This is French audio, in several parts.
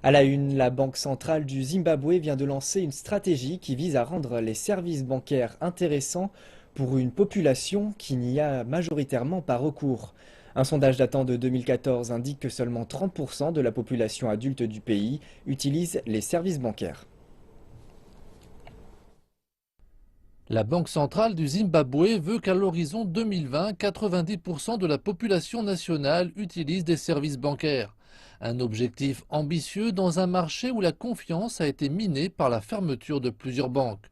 À la une, la Banque centrale du Zimbabwe vient de lancer une stratégie qui vise à rendre les services bancaires intéressants pour une population qui n'y a majoritairement pas recours. Un sondage datant de 2014 indique que seulement 30% de la population adulte du pays utilise les services bancaires. La Banque centrale du Zimbabwe veut qu'à l'horizon 2020, 90% de la population nationale utilise des services bancaires. Un objectif ambitieux dans un marché où la confiance a été minée par la fermeture de plusieurs banques.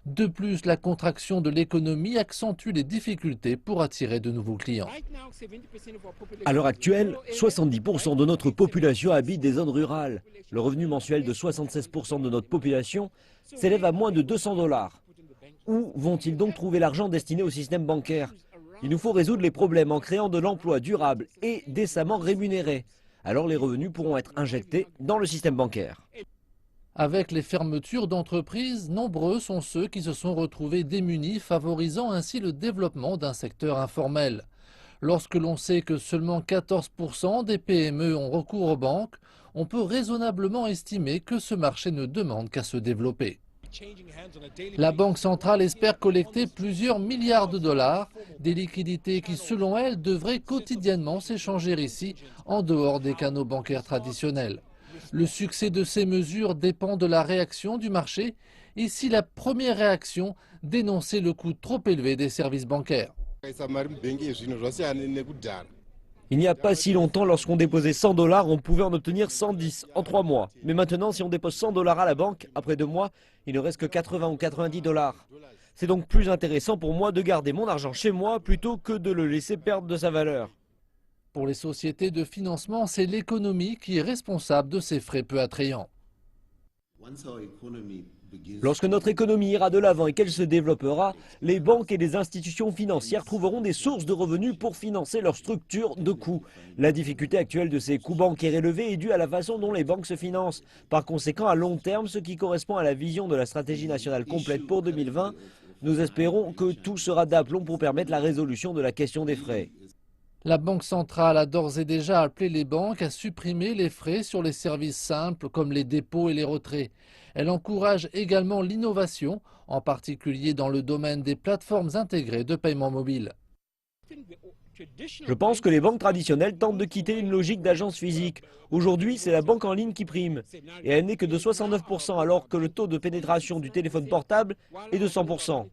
De plus, la contraction de l'économie accentue les difficultés pour attirer de nouveaux clients. À l'heure actuelle, 70% de notre population habite des zones rurales. Le revenu mensuel de 76% de notre population s'élève à moins de 200 dollars. Où vont-ils donc trouver l'argent destiné au système bancaire? Il nous faut résoudre les problèmes en créant de l'emploi durable et décemment rémunéré. Alors les revenus pourront être injectés dans le système bancaire. Avec les fermetures d'entreprises, nombreux sont ceux qui se sont retrouvés démunis, favorisant ainsi le développement d'un secteur informel. Lorsque l'on sait que seulement 14% des PME ont recours aux banques, on peut raisonnablement estimer que ce marché ne demande qu'à se développer. La Banque centrale espère collecter plusieurs milliards de dollars, des liquidités qui, selon elle, devraient quotidiennement s'échanger ici, en dehors des canaux bancaires traditionnels. Le succès de ces mesures dépend de la réaction du marché. Ici, la première réaction, dénoncer le coût trop élevé des services bancaires. Il n'y a pas si longtemps, lorsqu'on déposait 100 dollars, on pouvait en obtenir 110 en 3 mois. Mais maintenant, si on dépose 100 dollars à la banque, après 2 mois, il ne reste que 80 ou 90 dollars. C'est donc plus intéressant pour moi de garder mon argent chez moi plutôt que de le laisser perdre de sa valeur. Pour les sociétés de financement, c'est l'économie qui est responsable de ces frais peu attrayants. Lorsque notre économie ira de l'avant et qu'elle se développera, les banques et les institutions financières trouveront des sources de revenus pour financer leur structure de coûts. La difficulté actuelle de ces coûts bancaires élevés est due à la façon dont les banques se financent. Par conséquent, à long terme, ce qui correspond à la vision de la stratégie nationale complète pour 2020, nous espérons que tout sera d'aplomb pour permettre la résolution de la question des frais. La Banque centrale a d'ores et déjà appelé les banques à supprimer les frais sur les services simples comme les dépôts et les retraits. Elle encourage également l'innovation, en particulier dans le domaine des plateformes intégrées de paiement mobile. Je pense que les banques traditionnelles tentent de quitter une logique d'agence physique. Aujourd'hui, c'est la banque en ligne qui prime. Et elle n'est que de 69% alors que le taux de pénétration du téléphone portable est de 100%.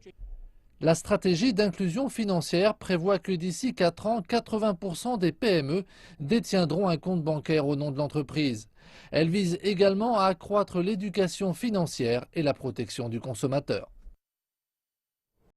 La stratégie d'inclusion financière prévoit que d'ici 4 ans, 80% des PME détiendront un compte bancaire au nom de l'entreprise. Elle vise également à accroître l'éducation financière et la protection du consommateur.